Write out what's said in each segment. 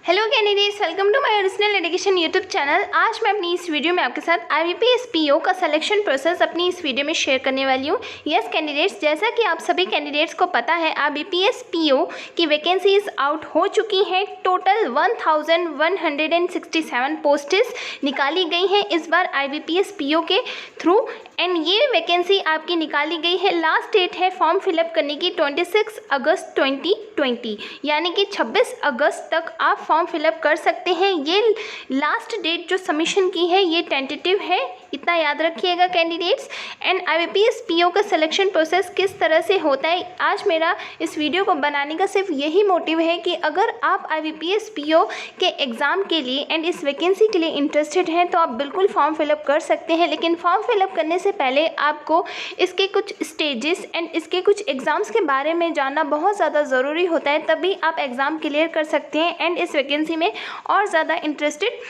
Hello candidates, welcome to my original education YouTube channel. आज मैं अपनी इस वीडियो में आपके साथ IBPS PO का सिलेक्शन प्रोसेस अपनी इस वीडियो में शेयर करने वाली हूँ। यस कैंडिडेट्स, जैसा कि आप सभी कैंडिडेट्स को पता है IBPS PO की वैकेंसीज आउट हो चुकी हैं। टोटल 1167 पोस्टेस निकाली गई हैं इस बार IBPS PO के थ्रू, एंड ये वैकेंसी आपकी निकाली गई है। लास्ट डेट है फॉर्म फिलअप करने की 26 अगस्त 2020, यानी कि 26 अगस्त तक आप फॉर्म फिलअप कर सकते हैं। ये लास्ट डेट जो सबमिशन की है ये टेंटेटिव है, इतना याद रखिएगा कैंडिडेट्स। एंड IBPS PO का सिलेक्शन प्रोसेस किस तरह से होता है, आज मेरा इस वीडियो को बनाने का सिर्फ यही मोटिव है कि अगर आप IBPS PO के एग्ज़ाम के लिए एंड इस वैकेंसी के लिए इंटरेस्टेड हैं तो आप बिल्कुल फॉर्म फिलअप कर सकते हैं। लेकिन फॉर्म फिलअप करने से पहले आपको इसके कुछ स्टेजेस एंड इसके कुछ एग्ज़ाम्स के बारे में जानना बहुत ज़्यादा ज़रूरी होता है, तभी आप एग्ज़ाम क्लियर कर सकते हैं एंड इस वैकेंसी में और ज़्यादा इंटरेस्टेड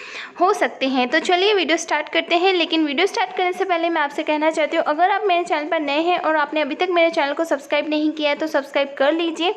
हो सकते हैं। तो चलिए वीडियो स्टार्ट करते हैं। लेकिन वीडियो स्टार्ट करने से पहले मैं आपसे कहना चाहती हूँ, अगर आप मेरे चैनल पर नए हैं और आपने अभी तक मेरे चैनल को सब्सक्राइब नहीं किया है तो सब्सक्राइब कर लीजिए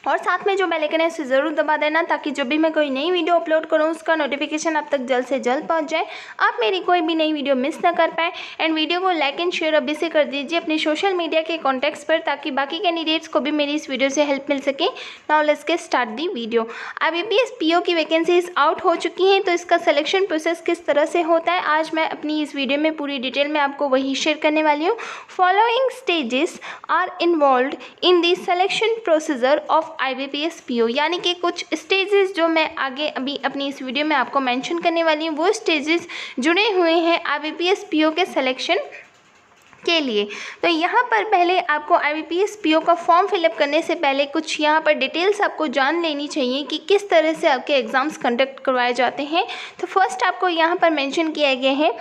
और साथ में जो बेल आइकन है उसे ज़रूर दबा देना, ताकि जब भी मैं कोई नई वीडियो अपलोड करूँ उसका नोटिफिकेशन आप तक जल्द से जल्द पहुंच जाए, आप मेरी कोई भी नई वीडियो मिस ना कर पाएँ। एंड वीडियो को लाइक एंड शेयर अभी से कर दीजिए अपने सोशल मीडिया के कॉन्टैक्ट्स पर, ताकि बाकी कैंडिडेट्स को भी मेरी इस वीडियो से हेल्प मिल सके। Now let's get start the video. IBPS PO की वैकेंसीज आउट हो चुकी हैं, तो इसका सिलेक्शन प्रोसेस किस तरह से होता है आज मैं अपनी इस वीडियो में पूरी डिटेल में आपको वही शेयर करने वाली हूँ। Following stages are involved in the selection procedure of IBPS PO, यानी कि कुछ स्टेजेस जो मैं आगे अभी अपनी इस वीडियो में आपको मेंशन करने वाली हूँ, वो स्टेजेस जुड़े हुए हैं IBPS PO के सिलेक्शन के लिए। तो यहाँ पर पहले आपको IBPS PO का फॉर्म फिलअप करने से पहले कुछ यहाँ पर डिटेल्स आपको जान लेनी चाहिए कि किस तरह से आपके एग्ज़ाम्स कंडक्ट करवाए जाते हैं। तो फर्स्ट आपको यहाँ पर मेंशन किया गया है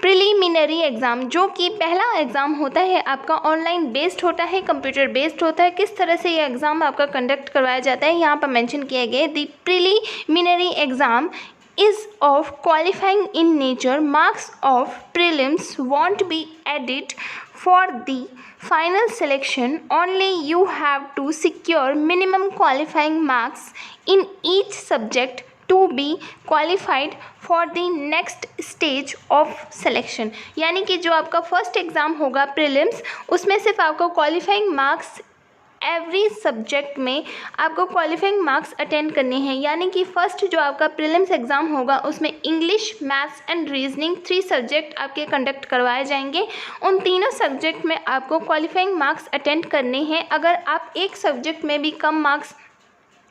प्रिलिमिनरी एग्ज़ाम, जो कि पहला एग्ज़ाम होता है आपका ऑनलाइन बेस्ड होता है, कंप्यूटर बेस्ड होता है। किस तरह से ये एग्ज़ाम आपका कंडक्ट करवाया जाता है यहाँ पर मेंशन किया गया है। The preliminary exam is of qualifying in nature. Marks of prelims won't be added for the final selection. Only you have to secure minimum qualifying marks in each subject to be qualified for the next stage of selection, यानी कि जो आपका first exam होगा prelims, उसमें सिर्फ आपको qualifying marks every subject में आपको क्वालिफाइंग मार्क्स अटेंड करने हैं। यानी कि फर्स्ट जो आपका प्रीलिम्स एग्ज़ाम होगा उसमें English, maths and reasoning 3 subject आपके कंडक्ट करवाए जाएंगे। उन तीनों सब्जेक्ट में आपको क्वालिफाइंग मार्क्स अटेंड करने हैं। अगर आप एक सब्जेक्ट में भी कम मार्क्स,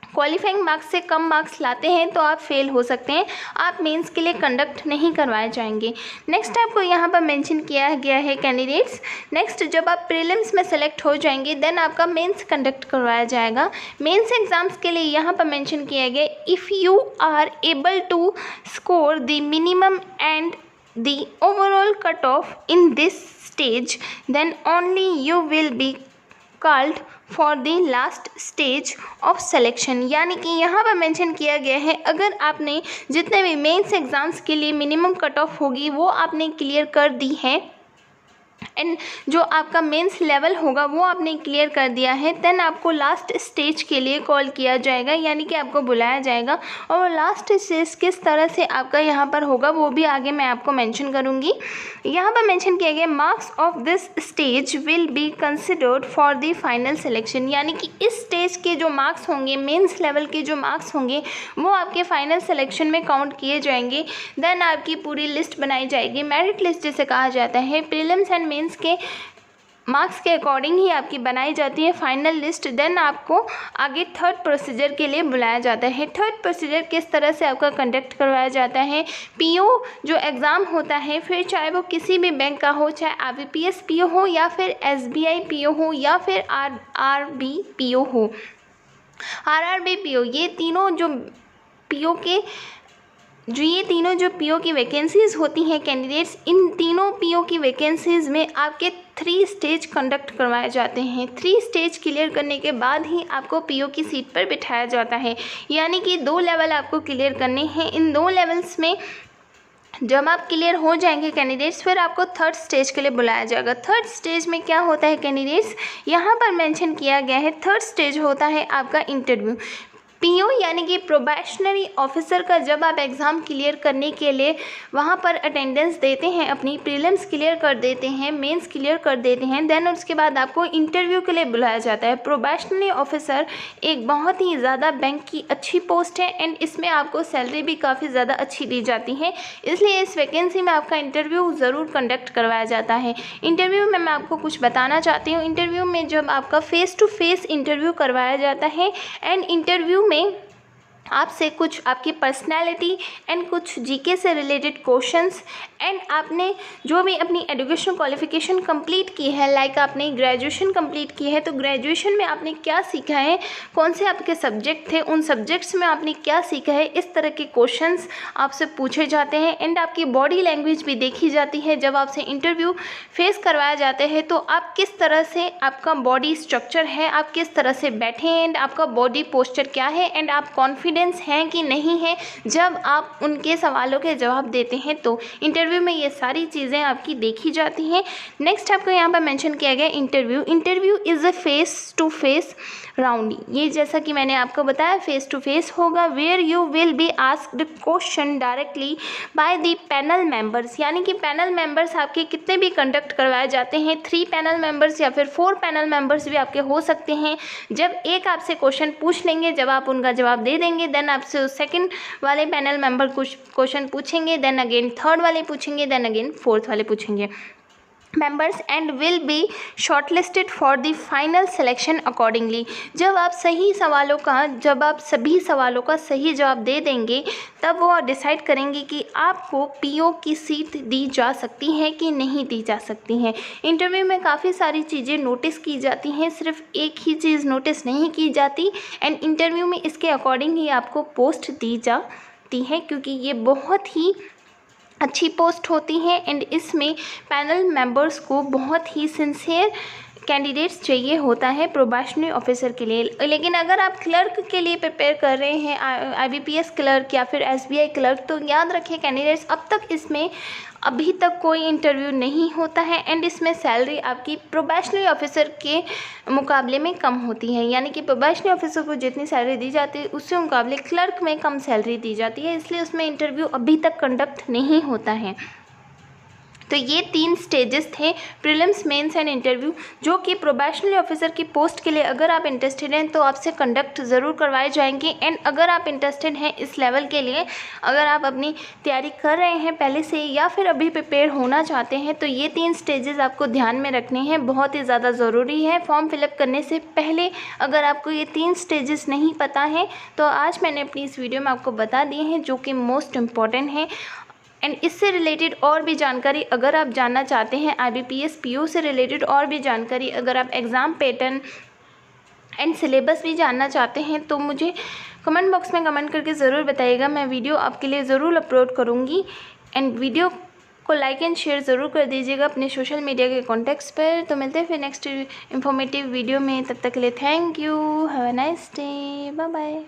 क्वालिफाइंग मार्क्स से कम मार्क्स लाते हैं तो आप फेल हो सकते हैं, आप मेंस के लिए कंडक्ट नहीं करवाए जाएंगे। नेक्स्ट आपको यहाँ पर मेंशन किया गया है कैंडिडेट्स, नेक्स्ट जब आप प्रीलिम्स में सेलेक्ट हो जाएंगे देन आपका मेंस कंडक्ट करवाया जाएगा। मेंस एग्ज़ाम्स के लिए यहाँ पर मेंशन किया गया, if you are able to score the minimum and the overall cut off in this stage then only you will be called for the last stage of selection. यानी कि यहाँ पर मेंशन किया गया है, अगर आपने जितने भी मेंस एग्ज़ाम्स के लिए मिनिमम कट ऑफ होगी वो आपने क्लियर कर दी है एंड जो आपका मेंस लेवल होगा वो आपने क्लियर कर दिया है, देन आपको लास्ट स्टेज के लिए कॉल किया जाएगा, यानी कि आपको बुलाया जाएगा। और लास्ट स्टेज किस तरह से आपका यहाँ पर होगा वो भी आगे मैं आपको मेंशन करूँगी। यहाँ पर मेंशन किया गया, marks of this stage will be considered for the final selection, यानी कि इस स्टेज के जो मार्क्स होंगे, मेंस लेवल के जो मार्क्स होंगे वो आपके फाइनल सिलेक्शन में काउंट किए जाएंगे। देन आपकी पूरी लिस्ट बनाई जाएगी, मेरिट लिस्ट जिसे कहा जाता है। प्रीलिम्स एंड मेंस के मार्क्स के अकॉर्डिंग ही आपकी बनाई जाती है फाइनल लिस्ट। देन आपको आगे थर्ड प्रोसीजर के लिए बुलाया जाता है। थर्ड प्रोसीजर किस तरह से आपका कंडक्ट करवाया जाता है, PO जो एग्ज़ाम होता है, फिर चाहे वो किसी भी बैंक का हो, चाहे IBPS PO हो या फिर SBI PO हो या फिर RRB PO हो, RRB PO, ये तीनों जो PO की वैकेंसीज़ होती हैं कैंडिडेट्स, इन तीनों PO की वैकेंसीज़ में आपके 3 स्टेज कंडक्ट करवाए जाते हैं। 3 स्टेज क्लियर करने के बाद ही आपको PO की सीट पर बिठाया जाता है, यानी कि 2 लेवल आपको क्लियर करने हैं। इन 2 लेवल्स में जब आप क्लियर हो जाएंगे कैंडिडेट्स, फिर आपको थर्ड स्टेज के लिए बुलाया जाएगा। थर्ड स्टेज में क्या होता है कैंडिडेट्स, यहाँ पर मेंशन किया गया है, थर्ड स्टेज होता है आपका इंटरव्यू। पीओ यानी कि प्रोबेशनरी ऑफिसर का जब आप एग्ज़ाम क्लियर करने के लिए वहाँ पर अटेंडेंस देते हैं, अपनी प्रीलिम्स क्लियर कर देते हैं, मेंस क्लियर कर देते हैं, देन उसके बाद आपको इंटरव्यू के लिए बुलाया जाता है। प्रोबेशनरी ऑफिसर एक बहुत ही ज़्यादा बैंक की अच्छी पोस्ट है एंड इसमें आपको सैलरी भी काफ़ी ज़्यादा अच्छी दी जाती है, इसलिए इस वैकेंसी में आपका इंटरव्यू ज़रूर कंडक्ट करवाया जाता है। इंटरव्यू में मैं आपको कुछ बताना चाहती हूँ। इंटरव्यू में जब आपका फेस टू फेस इंटरव्यू करवाया जाता है एंड इंटरव्यू में आपसे कुछ आपकी पर्सनैलिटी एंड कुछ जीके से रिलेटेड क्वेश्चंस एंड आपने जो भी अपनी एजुकेशन क्वालिफ़िकेशन कंप्लीट की है, लाइक आपने ग्रेजुएशन कंप्लीट की है तो ग्रेजुएशन में आपने क्या सीखा है, कौन से आपके सब्जेक्ट थे, उन सब्जेक्ट्स में आपने क्या सीखा है, इस तरह के क्वेश्चंस आपसे पूछे जाते हैं एंड आपकी बॉडी लैंग्वेज भी देखी जाती है। जब आपसे इंटरव्यू फेस करवाया जाता है तो आप किस तरह से, आपका बॉडी स्ट्रक्चर है, आप किस तरह से बैठे हैं एंड आपका बॉडी पोस्चर क्या है एंड आप कॉन्फिडेंस हैं कि नहीं है जब आप उनके सवालों के जवाब देते हैं। तो इंटरव्यू में ये सारी चीज़ें आपकी देखी जाती हैं। नेक्स्ट आपको यहाँ पर मेंशन किया गया interview is a face to face round. ये जैसा कि मैंने आपको बताया फेस टू फेस होगा, where you will be asked question directly by the panel members, यानी कि पैनल मेंबर्स आपके कितने भी कंडक्ट करवाए जाते हैं, 3 पैनल मेंबर्स या फिर 4 पैनल मेंबर्स भी आपके हो सकते हैं। जब एक आपसे क्वेश्चन पूछ लेंगे, जब आप उनका जवाब दे देंगे, देन आपसे सेकंड वाले पैनल मेंबर कुछ क्वेश्चन पूछेंगे, देन अगेन थर्ड वाले पूछेंगे, देन अगेन फोर्थ वाले पूछेंगे members and will be shortlisted for the final selection accordingly। जब आप सभी सवालों का सही जवाब दे देंगे तब वो डिसाइड करेंगे कि आपको पीओ की सीट दी जा सकती है कि नहीं दी जा सकती है। इंटरव्यू में काफ़ी सारी चीज़ें नोटिस की जाती हैं, सिर्फ एक ही चीज़ नोटिस नहीं की जाती एंड इंटरव्यू में इसके अकॉर्डिंग ही आपको पोस्ट दी जाती है, क्योंकि ये बहुत ही अच्छी पोस्ट होती है एंड इसमें पैनल मेंबर्स को बहुत ही सिंसियर कैंडिडेट्स चाहिए होता है प्रोबेशनरी ऑफिसर के लिए। लेकिन अगर आप क्लर्क के लिए प्रिपेयर कर रहे हैं, IBPS क्लर्क या फिर SBI क्लर्क, तो याद रखें कैंडिडेट्स अब तक इसमें अभी तक कोई इंटरव्यू नहीं होता है एंड इसमें सैलरी आपकी प्रोबेशनरी ऑफिसर के मुकाबले में कम होती है, यानी कि प्रोबेशनरी ऑफिसर को जितनी सैलरी दी जाती है उससे मुकाबले क्लर्क में कम सैलरी दी जाती है, इसलिए उसमें इंटरव्यू अभी तक कंडक्ट नहीं होता है। तो ये 3 स्टेजेस थे, प्रीलिम्स, मेंस एंड इंटरव्यू, जो कि प्रोबेशनरी ऑफिसर की पोस्ट के लिए अगर आप इंटरेस्टेड हैं तो आपसे कंडक्ट ज़रूर करवाए जाएंगे। एंड अगर आप इंटरेस्टेड हैं इस लेवल के लिए, अगर आप अपनी तैयारी कर रहे हैं पहले से या फिर अभी प्रिपेयर होना चाहते हैं, तो ये 3 स्टेजेस आपको ध्यान में रखने हैं, बहुत ही ज़्यादा ज़रूरी है। फॉर्म फिलअप करने से पहले अगर आपको ये 3 स्टेजेस नहीं पता है तो आज मैंने अपनी इस वीडियो में आपको बता दिए हैं, जो कि मोस्ट इम्पॉर्टेंट है। एंड इससे रिलेटेड और भी जानकारी अगर आप जानना चाहते हैं, IBPS PO से रिलेटेड और भी जानकारी, अगर आप एग्ज़ाम पैटर्न एंड सिलेबस भी जानना चाहते हैं तो मुझे कमेंट बॉक्स में कमेंट करके ज़रूर बताइएगा, मैं वीडियो आपके लिए ज़रूर अपलोड करूँगी। एंड वीडियो को लाइक एंड शेयर ज़रूर कर दीजिएगा अपने सोशल मीडिया के कॉन्टैक्ट्स पर। तो मिलते हैं फिर नेक्स्ट इन्फॉर्मेटिव वीडियो में, तब तक के लिए thank you, have a nice day, bye bye.